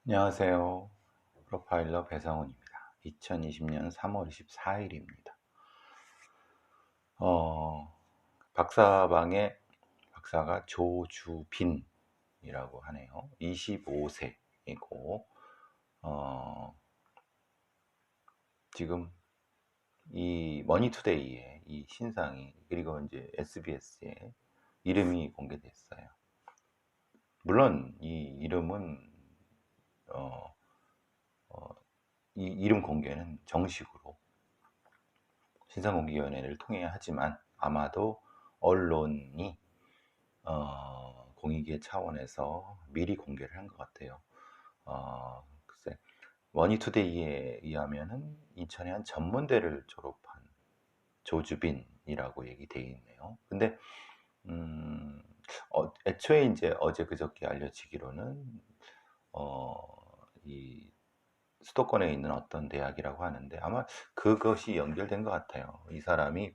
안녕하세요. 프로파일러 배상훈입니다. 2020년 3월 24일입니다. 박사방의 박사가 조주빈이라고 하네요. 25세이고, 지금 이 머니투데이에 이 신상이, 그리고 이제 SBS에 이름이 공개됐어요. 물론 이 이름은, 어, 이 이름 공개는 정식으로 신상공개위원회를 통해야 하지만 아마도 언론이 공익의 차원에서 미리 공개를 한 것 같아요. 글쎄, 머니투데이에 의하면은 인천의 한 전문대를 졸업한 조주빈이라고 얘기돼 있네요. 근데 애초에 이제 어제 그저께 알려지기로는 이 수도권에 있는 어떤 대학이라고 하는데 아마 그것이 연결된 것 같아요. 이 사람이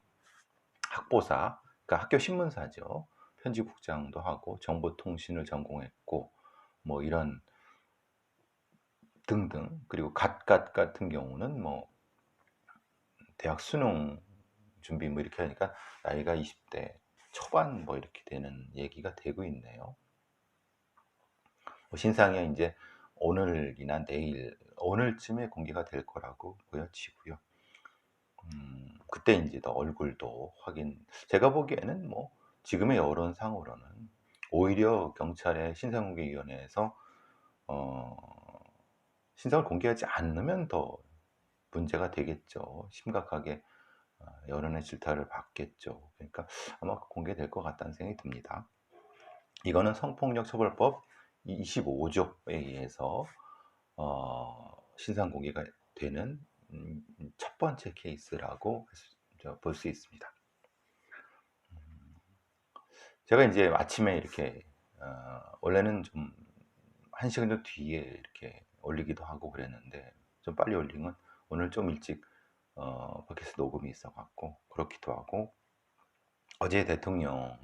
학보사, 그러니까 학교 신문사죠. 편집국장도 하고 정보통신을 전공했고 뭐 이런 등등. 그리고 갓갓 같은 경우는 뭐 대학 수능 준비 뭐 이렇게 하니까 나이가 20대 초반 뭐 이렇게 되는 얘기가 되고 있네요. 신상이 이제 오늘이나 내일, 오늘쯤에 공개가 될 거라고 보여지고요. 그때 이제 더 얼굴도 확인. 제가 보기에는 뭐 지금의 여론상으로는 오히려 경찰의 신상공개위원회에서 어, 신상을 공개하지 않으면 더 문제가 되겠죠. 심각하게 여론의 질타를 받겠죠. 그러니까 아마 공개될 것 같다는 생각이 듭니다. 이거는 성폭력처벌법 25조에 의해서 신상 공개가 되는 첫 번째 케이스라고 볼 수 있습니다. 제가 이제 아침에 이렇게 원래는 좀 1시간 정도 뒤에 이렇게 올리기도 하고 그랬는데 좀 빨리 올린 건 오늘 좀 일찍 팟캐스트 녹음이 있어갖고 그렇기도 하고, 어제 대통령께서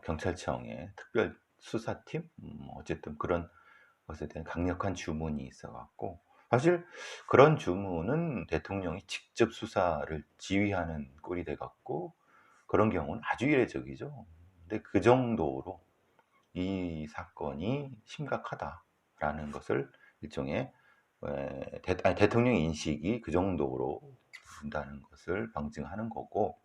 경찰청의 특별 수사팀 어쨌든 그런 것에 대한 강력한 주문이 있어갖고, 사실 그런 주문은 대통령이 직접 수사를 지휘하는 꼴이 돼갖고 그런 경우는 아주 이례적이죠. 근데 그 정도로 이 사건이 심각하다라는 것을 일종의 대통령 인식이 그 정도로 된다는 것을 방증하는 거고,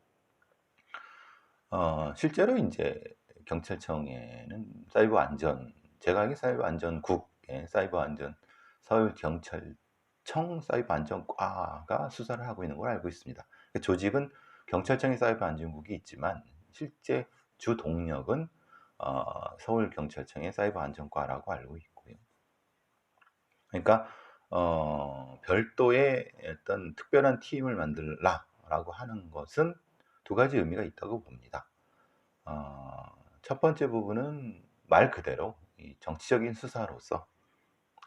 실제로 이제 경찰청에는 사이버 안전, 제가 알기로 사이버 안전국의 사이버 안전, 서울 경찰청 사이버 안전과가 수사를 하고 있는 걸 알고 있습니다. 조직은 경찰청의 사이버 안전국이 있지만 실제 주 동력은 서울 경찰청의 사이버 안전과라고 알고 있고요. 그러니까 별도의 어떤 특별한 팀을 만들라라고 하는 것은 두 가지 의미가 있다고 봅니다. 첫 번째 부분은 말 그대로 이 정치적인 수사로서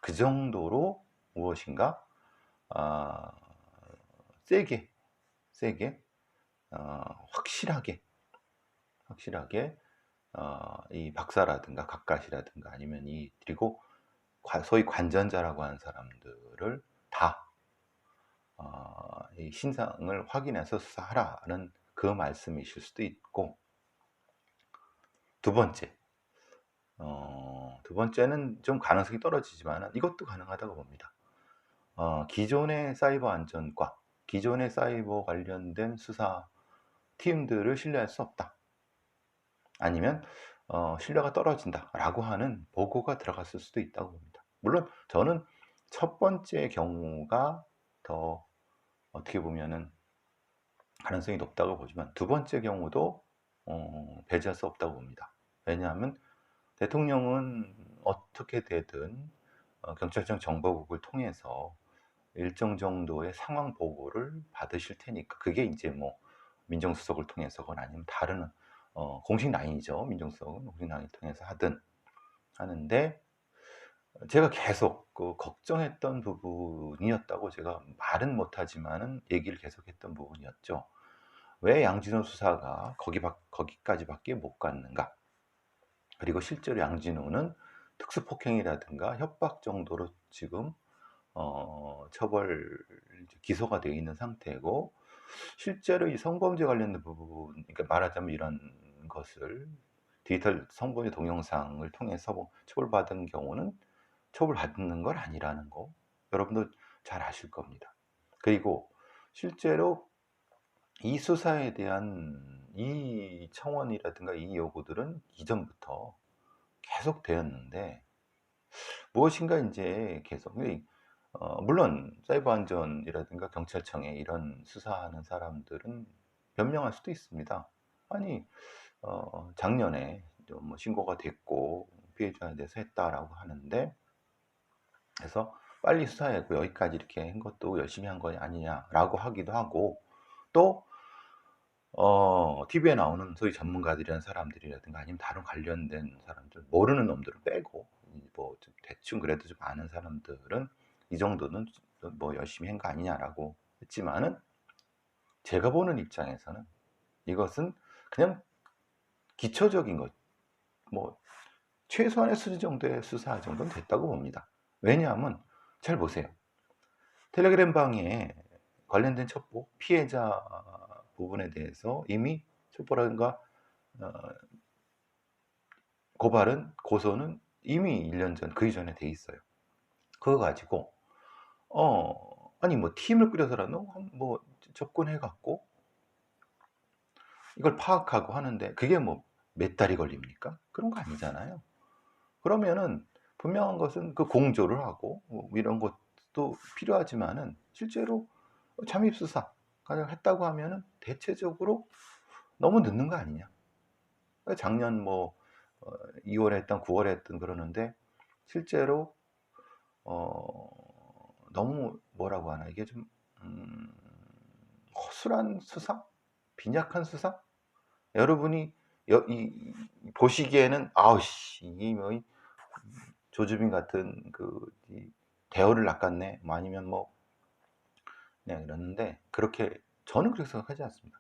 그 정도로 무엇인가 아, 세게 세게 확실하게 이 박사라든가 각각이라든가 아니면 이 그리고 소위 관전자라고 하는 사람들을 다 이 신상을 확인해서 수사하라는 그 말씀이실 수도 있고, 두 번째, 두 번째는 좀 가능성이 떨어지지만 이것도 가능하다고 봅니다. 기존의 사이버 안전과 기존의 사이버 관련된 수사 팀들을 신뢰할 수 없다. 아니면 신뢰가 떨어진다라고 하는 보고가 들어갔을 수도 있다고 봅니다. 물론 저는 첫 번째 경우가 더 어떻게 보면은 가능성이 높다고 보지만 두 번째 경우도 배제할 수 없다고 봅니다. 왜냐하면 대통령은 어떻게 되든 경찰청 정보국을 통해서 일정 정도의 상황 보고를 받으실 테니까, 그게 이제 뭐 민정수석을 통해서건 아니면 다른 공식 라인이죠. 민정수석은 공식 라인을 통해서 하든 하는데, 제가 계속 그 걱정했던 부분이었다고 제가 말은 못하지만은 얘기를 계속했던 부분이었죠. 왜 양진호 수사가 거기까지밖에 못 갔는가? 그리고 실제로 양진호는 특수폭행이라든가 협박 정도로 지금 처벌 기소가 되어 있는 상태고, 실제로 이 성범죄 관련된 부분, 그러니까 말하자면 이런 것을 디지털 성범죄 동영상을 통해서 뭐 처벌받은 경우는 처벌받는 건 아니라는 거 여러분도 잘 아실 겁니다. 그리고 실제로 이 수사에 대한 이 청원이라든가 이 요구들은 이전부터 계속 되었는데, 무엇인가 이제 계속 물론 사이버 안전이라든가 경찰청에 이런 수사하는 사람들은 변명할 수도 있습니다. 아니 작년에 뭐 신고가 됐고 피해자에 대해서 했다라고 하는데, 그래서 빨리 수사했고 여기까지 이렇게 한 것도 열심히 한 거 아니냐라고 하기도 하고, 또 TV에 나오는 소위 전문가들이라는 사람들이라든가 아니면 다른 관련된 사람들, 모르는 놈들을 빼고 뭐 좀 대충 그래도 좀 아는 사람들은 이 정도는 뭐 열심히 한 거 아니냐라고 했지만은, 제가 보는 입장에서는 이것은 그냥 기초적인 것, 뭐 최소한의 수준 정도의 수사 정도는 됐다고 봅니다. 왜냐하면 잘 보세요. 텔레그램 방에 관련된 첩보, 피해자 부분에 대해서 이미 첩보라든가 어, 고소는 이미 1년 전, 그 이전에 돼 있어요. 그거 가지고 아니 뭐 팀을 꾸려서라도 뭐 접근해 갖고 이걸 파악하고 하는데, 그게 뭐 몇 달이 걸립니까? 그런 거 아니잖아요. 그러면은 분명한 것은 그 공조를 하고 뭐 이런 것도 필요하지만은, 실제로 잠입 수사 가장 했다고 하면은 대체적으로 너무 늦는 거 아니냐. 작년 뭐 2월에 했던 9월에 했던 그러는데, 실제로 너무 뭐라고 하나, 이게 좀 허술한 수사, 빈약한 수사. 여러분이 보시기에는 아우씨 이뭐 조주빈 같은 대어를 낚았네, 뭐 아니면 뭐 그냥 이러는데, 그렇게 저는 그렇게 생각하지 않습니다.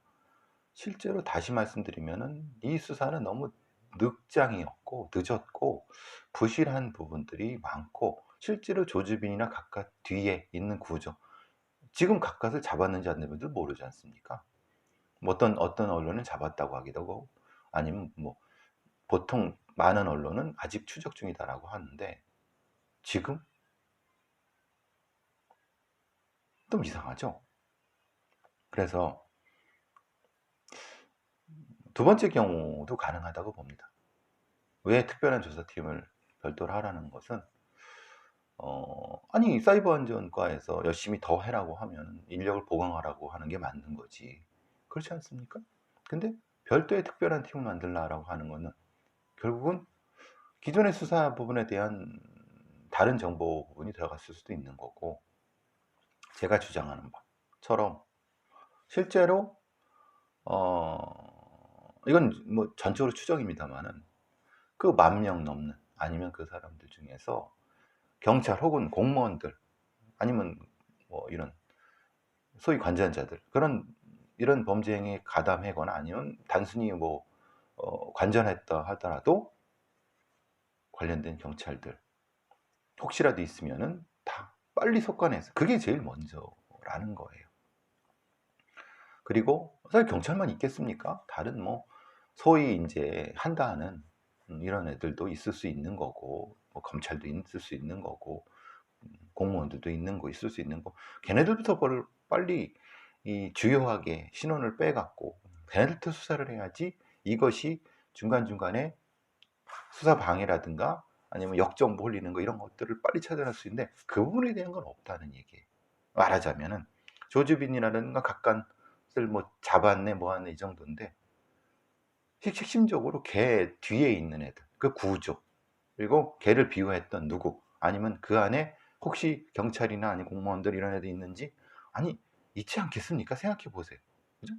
실제로 다시 말씀드리면은 이 수사는 너무 늑장이었고 늦었고 부실한 부분들이 많고, 실제로 조주빈이나 각각 뒤에 있는 구조, 지금 각각을 잡았는지 안 잡았는지 모르지 않습니까? 뭐 어떤 언론은 잡았다고 하기도 하고, 아니면 뭐 보통 많은 언론은 아직 추적 중이다라고 하는데, 지금 좀 이상하죠. 그래서 두 번째 경우도 가능하다고 봅니다. 왜 특별한 조사팀을 별도로 하라는 것은, 아니 사이버 안전과에서 열심히 더 해라고 하면 인력을 보강하라고 하는 게 맞는 거지, 그렇지 않습니까? 근데 별도의 특별한 팀을 만들라라고 하는 거는 결국은 기존의 수사 부분에 대한 다른 정보 부분이 들어갔을 수도 있는 거고, 제가 주장하는 바처럼 실제로 이건 뭐 전적으로 추정입니다만은 그 10,000명 넘는, 아니면 그 사람들 중에서 경찰 혹은 공무원들, 아니면 뭐 이런 소위 관전자들, 이런 범죄 행위에 가담하거나 아니면 단순히 뭐 관전했다 하더라도 관련된 경찰들 혹시라도 있으면은 다 빨리 속관해서, 그게 제일 먼저라는 거예요. 그리고 사실 경찰만 있겠습니까? 다른 뭐 소위 이제 한다 하는 이런 애들도 있을 수 있는 거고, 뭐 검찰도 있을 수 있는 거고, 공무원들도 있을 수 있는 거, 걔네들부터 빨리 이 주요하게 신원을 빼갖고 걔네들부터 수사를 해야지, 이것이 중간중간에 수사 방해라든가 아니면 역정보 흘리는 거, 이런 것들을 빨리 찾아낼 수 있는데 그 부분에 대한 건 없다는 얘기예요. 말하자면은 조주빈이라든가 각각을 뭐 잡았네 뭐하네 이 정도인데, 핵심적으로 걔 뒤에 있는 애들, 그 구조, 그리고 걔를 비호했던 누구, 아니면 그 안에 혹시 경찰이나 아니 공무원들 이런 애들 있는지, 아니 있지 않겠습니까? 생각해 보세요. 그죠?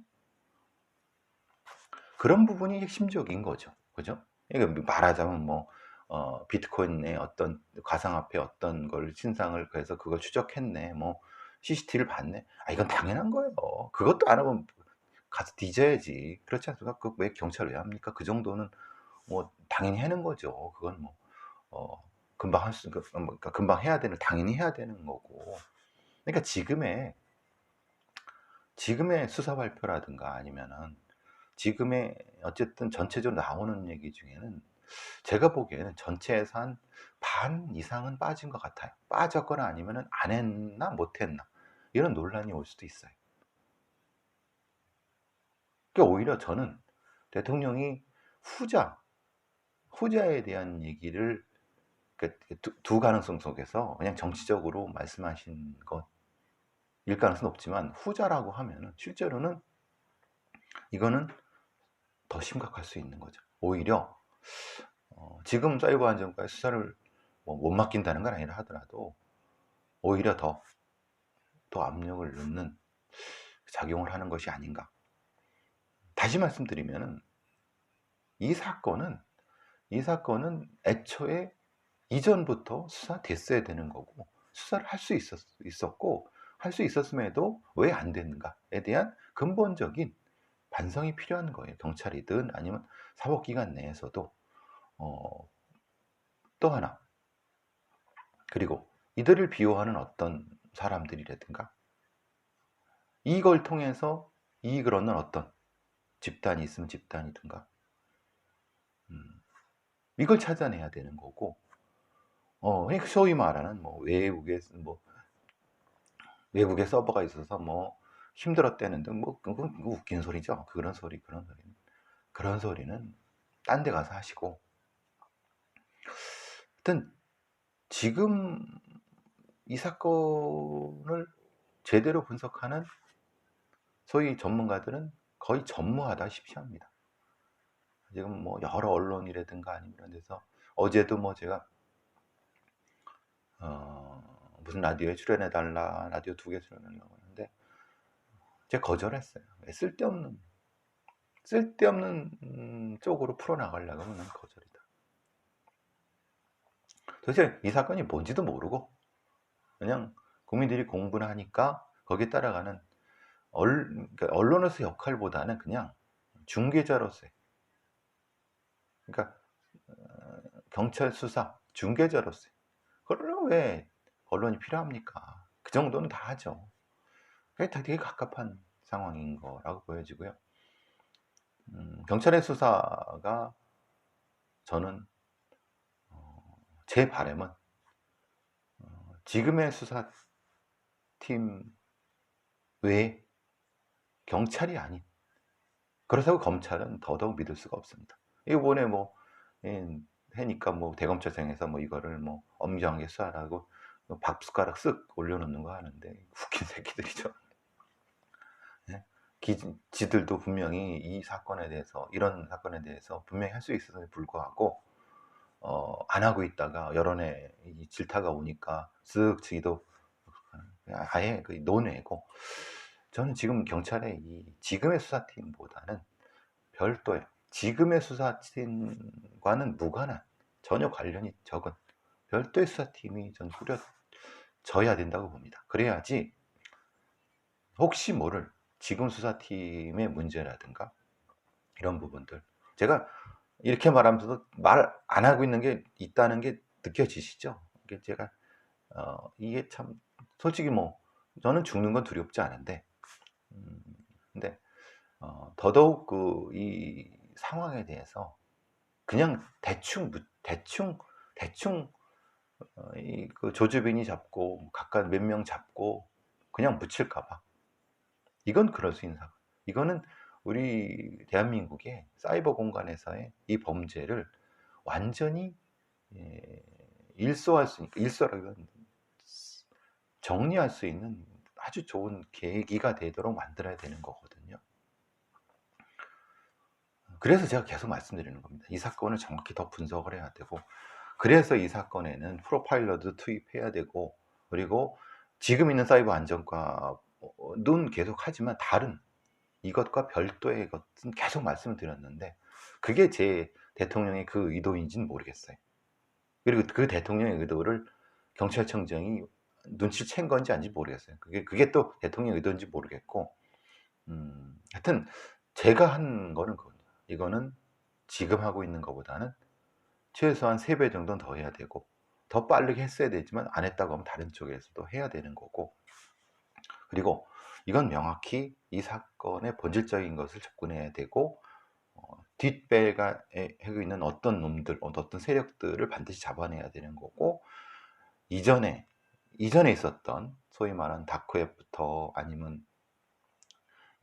그런 부분이 핵심적인 거죠. 그죠? 그러니까 말하자면 뭐 비트코인의 어떤 가상화폐 어떤 걸 신상을 그래서 그걸 추적했네, 뭐 CCTV를 봤네, 이건 당연한 거예요. 그것도 안 하면 가서 뒤져야지, 그렇지 않습니까? 그 왜 경찰 왜 합니까? 그 정도는 뭐 당연히 하는 거죠. 그건 뭐 금방 할 수, 그러니까 금방 해야 되는, 당연히 해야 되는 거고. 그러니까 지금의 수사 발표라든가 아니면은 지금의 어쨌든 전체적으로 나오는 얘기 중에는 제가 보기에는 전체에서 한 반 이상은 빠진 것 같아요. 빠졌거나 아니면은 안 했나 못 했나 이런 논란이 올 수도 있어요. 그러니까 오히려 저는 대통령이 후자에 대한 얘기를, 그러니까 두 가능성 속에서 그냥 정치적으로 말씀하신 것일 가능성은 높지만, 후자라고 하면은 실제로는 이거는 더 심각할 수 있는 거죠. 오히려 지금 사이버 안전과의 수사를 못 맡긴다는 건 아니라 하더라도 오히려 더 압력을 넣는 작용을 하는 것이 아닌가. 다시 말씀드리면은 이 사건은 애초에 이전부터 수사됐어야 되는 거고, 수사를 할 수 있었고, 할 수 있었음에도 왜 안 됐는가에 대한 근본적인 반성이 필요한 거예요. 경찰이든 아니면 사법기관 내에서도. 또 하나, 그리고 이들을 비호하는 어떤 사람들이라든가 이걸 통해서 이익을 얻는 어떤 집단이 있으면 집단이든가, 이걸 찾아내야 되는 거고, 그러니까 소위 말하는 외국에 서버가 있어서 힘들었다는 등 그건 웃긴 소리죠. 그런 소리는 딴 데 가서 하시고, 하여튼 지금 이 사건을 제대로 분석하는 소위 전문가들은 거의 전무하다시피 합니다. 지금 여러 언론이라든가 아니면 이런 데서, 어제도 제가 무슨 라디오에 출연해달라, 라디오 2개 출연하려고 하는데 제가 거절했어요. 쓸데없는 쪽으로 풀어나가려고 하면 거절이다. 도대체 이 사건이 뭔지도 모르고 그냥 국민들이 공부나 하니까 거기에 따라가는 그러니까 언론에서 역할보다는 그냥 중개자로서의, 그러니까 경찰 수사 중개자로서의, 그러려면 왜 언론이 필요합니까? 그 정도는 다 하죠. 그게 되게 갑갑한 상황인 거라고 보여지고요. 경찰의 수사가, 저는 제 바람은 지금의 수사팀 외에 경찰이 아닌, 그렇다고 검찰은 더더욱 믿을 수가 없습니다. 이번에 해니까 대검찰청에서 이거를 엄정하게 수사하라고 밥숟가락 쓱 올려놓는 거 하는데 웃긴 새끼들이죠. 예? 지들도 분명히 이런 사건에 대해서 분명히 할 수 있었음에 불구하고 안 하고 있다가 여론의 질타가 오니까 쓱 지도 아예 논외고, 저는 지금 경찰의 지금의 수사팀보다는 별도의, 지금의 수사팀과는 무관한, 전혀 관련이 적은 별도의 수사팀이 전 꾸려져야 된다고 봅니다. 그래야지 혹시 모를 지금 수사팀의 문제라든가 이런 부분들, 제가 이렇게 말하면서도 말 안 하고 있는 게 있다는 게 느껴지시죠? 이게 제가 이게 참 솔직히 저는 죽는 건 두렵지 않은데, 근데 더더욱 이 상황에 대해서 그냥 대충 조주빈이 잡고 각각 몇 명 잡고 그냥 묻힐까봐, 이건 그럴 수 있는 사건. 이거는 우리 대한민국의 사이버 공간에서의 이 범죄를 완전히 일소라기보다는 정리할 수 있는 아주 좋은 계기가 되도록 만들어야 되는 거거든요. 그래서 제가 계속 말씀드리는 겁니다. 이 사건을 정확히 더 분석을 해야 되고, 그래서 이 사건에는 프로파일러도 투입해야 되고, 그리고 지금 있는 사이버 안전과는 계속 하지만 다른 이것과 별도의 것은 계속 말씀을 드렸는데, 그게 제 대통령의 그 의도인지는 모르겠어요. 그리고 그 대통령의 의도를 경찰청장이 눈치를 챈 건지 아닌지 모르겠어요. 그게 또 대통령의 의도인지 모르겠고, 하여튼 제가 한 거는 그겁니다. 이거는 지금 하고 있는 것보다는 최소한 3배 정도는 더 해야 되고, 더 빠르게 했어야 되지만 안 했다고 하면 다른 쪽에서도 해야 되는 거고, 그리고 이건 명확히 이 사건의 본질적인 것을 접근해야 되고, 뒷배가 하고 있는 어떤 놈들, 어떤 세력들을 반드시 잡아내야 되는 거고, 이전에 있었던 소위 말하는 다크웹부터 아니면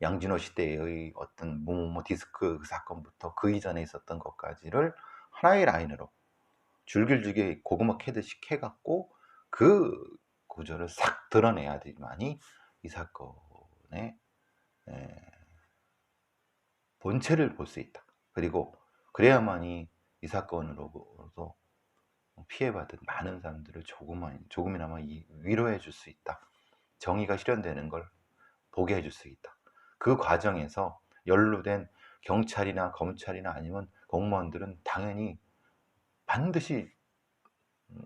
양진호 시대의 어떤 뭐뭐 디스크 사건부터 그 이전에 있었던 것까지를 하나의 라인으로 줄줄줄기 고구마 캐듯이 캐갖고 그 구조를 싹 드러내야 되만이 이 사건의 본체를 볼 수 있다. 그리고 그래야만이 이 사건으로서 피해받은 많은 사람들을 조금이나마 위로해 줄 수 있다. 정의가 실현되는 걸 보게 해줄 수 있다. 그 과정에서 연루된 경찰이나 검찰이나 아니면 공무원들은 당연히 반드시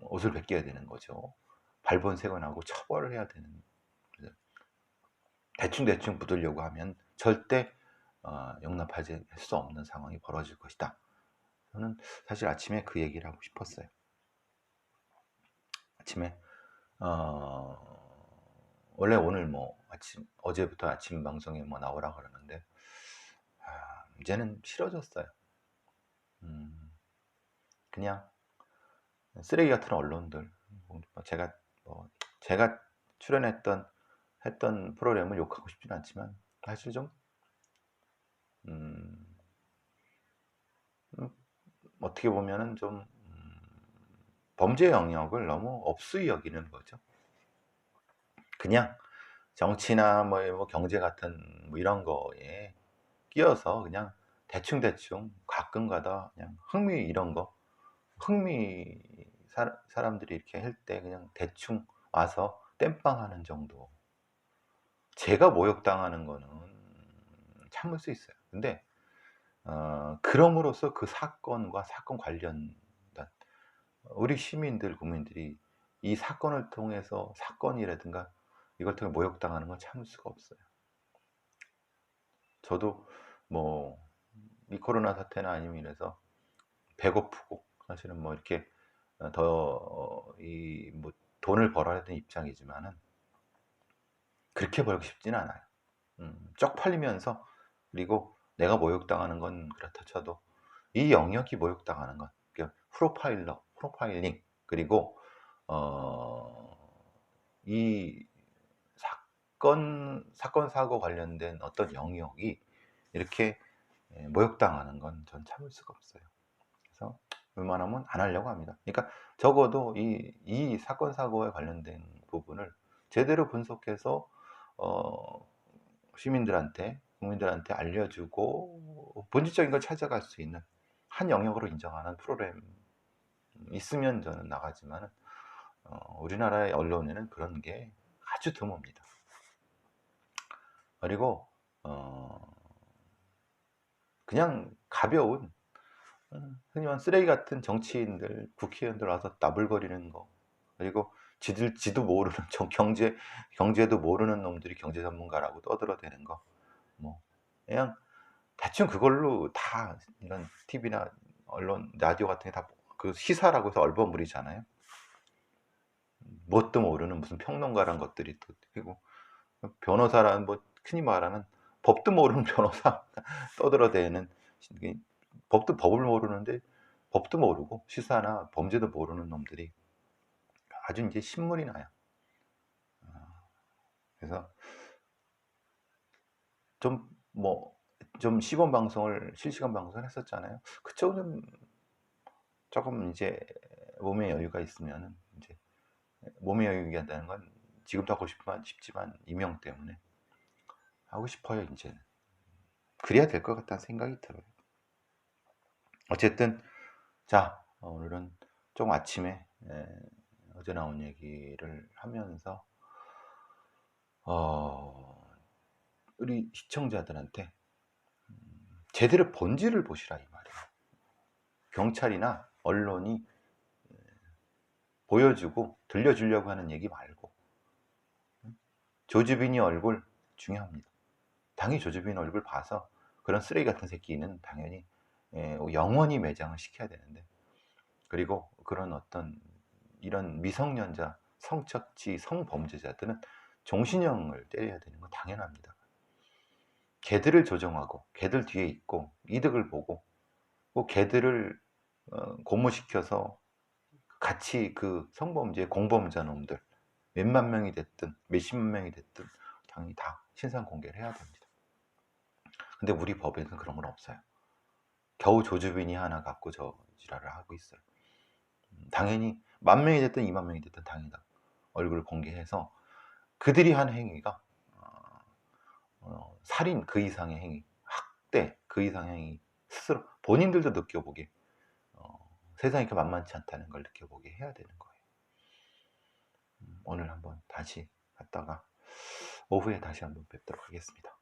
옷을 벗겨야 되는 거죠. 발본색원하고 처벌을 해야 되는. 대충 묻으려고 하면 절대 용납할 수 없는 상황이 벌어질 것이다. 저는 사실 아침에 그 얘기를 하고 싶었어요. 아침에 원래 오늘 어제부터 아침 방송에 나오라 그러는데 이제는 싫어졌어요. 그냥 쓰레기 같은 언론들, 제가 출연했던 프로그램을 욕하고 싶진 않지만 사실 좀 어떻게 보면은 좀 범죄 영역을 너무 업수히 여기는 거죠. 그냥 정치나 경제 같은 이런 거에 끼어서 그냥 대충 가끔가다 그냥 사람들이 이렇게 할 때 그냥 대충 와서 땜빵하는 정도. 제가 모욕당하는 거는 참을 수 있어요. 근데 그럼으로써 그 사건과 사건 관련 우리 시민들, 국민들이 이 사건을 통해서 사건이라든가 이걸 통해 모욕당하는 건 참을 수가 없어요. 저도 이 코로나 사태나 아니면 이래서 배고프고 사실은 이렇게 돈을 벌어야 되는 입장이지만은 그렇게 벌고 싶지는 않아요. 쪽팔리면서, 그리고 내가 모욕당하는 건 그렇다 쳐도 이 영역이 모욕당하는 건 프로파일링, 그리고 이 사건 사고 관련된 어떤 영역이 이렇게 모욕당하는 건 전 참을 수가 없어요. 그래서 웬만하면 안 하려고 합니다. 그러니까 적어도 이 사건 사고에 관련된 부분을 제대로 분석해서 시민들한테, 국민들한테 알려주고 본질적인 걸 찾아갈 수 있는 한 영역으로 인정하는 프로그램 있으면 저는 나가지만 우리나라의 언론에는 그런 게 아주 드뭅니다. 그리고 그냥 가벼운 흔히 말하는 쓰레기 같은 정치인들, 국회의원들 와서 나불거리는 거, 그리고 지도 모르는 경제도 모르는 놈들이 경제 전문가라고 떠들어대는 거, 그냥 대충 그걸로 다 이런 TV나 언론, 라디오 같은 게 다 그 시사라고 해서 얼버무리잖아요. 뭣도 모르는 무슨 평론가란 것들이 또 되고, 변호사라는 흔히 말하는 법도 모르는 변호사 떠들어대는, 법을 모르는데 법도 모르고 시사나 범죄도 모르는 놈들이 아주 이제 신물이 나요. 그래서 좀 시범 방송을, 실시간 방송을 했었잖아요. 그쪽은 조금 이제 몸에 여유가 있으면, 이제 몸에 여유가 있다는 건 지금도 하고 싶지만 이명 때문에 하고 싶어요. 이제는 그래야 될 것 같다는 생각이 들어요. 어쨌든 자, 오늘은 좀 아침에 어제 나온 얘기를 하면서 우리 시청자들한테 제대로 본질을 보시라 이 말이에요. 경찰이나 언론이 보여주고 들려주려고 하는 얘기 말고, 조주빈이 얼굴 중요합니다. 당연히 조주빈 얼굴 봐서 그런 쓰레기 같은 새끼는 당연히 영원히 매장을 시켜야 되는데, 그리고 그런 어떤 이런 미성년자, 성착취, 성범죄자들은 종신형을 때려야 되는 건 당연합니다. 걔들을 조정하고 걔들 뒤에 있고 이득을 보고 뭐 걔들을 고무시켜서 같이 그 성범죄 공범자 놈들 몇만 명이 됐든 몇십만 명이 됐든 당연히 다 신상 공개를 해야 됩니다. 근데 우리 법에는 그런 건 없어요. 겨우 조주빈이 하나 갖고 저 지랄을 하고 있어요. 당연히 10,000명이 됐든 20,000명이 됐든 당연히 다 얼굴을 공개해서 그들이 한 행위가 살인 그 이상의 행위, 학대 그 이상의 행위 스스로 본인들도 느껴보게 세상이 이렇게 만만치 않다는 걸 느껴보게 해야 되는 거예요. 오늘 한번 다시 갔다가 오후에 다시 한번 뵙도록 하겠습니다.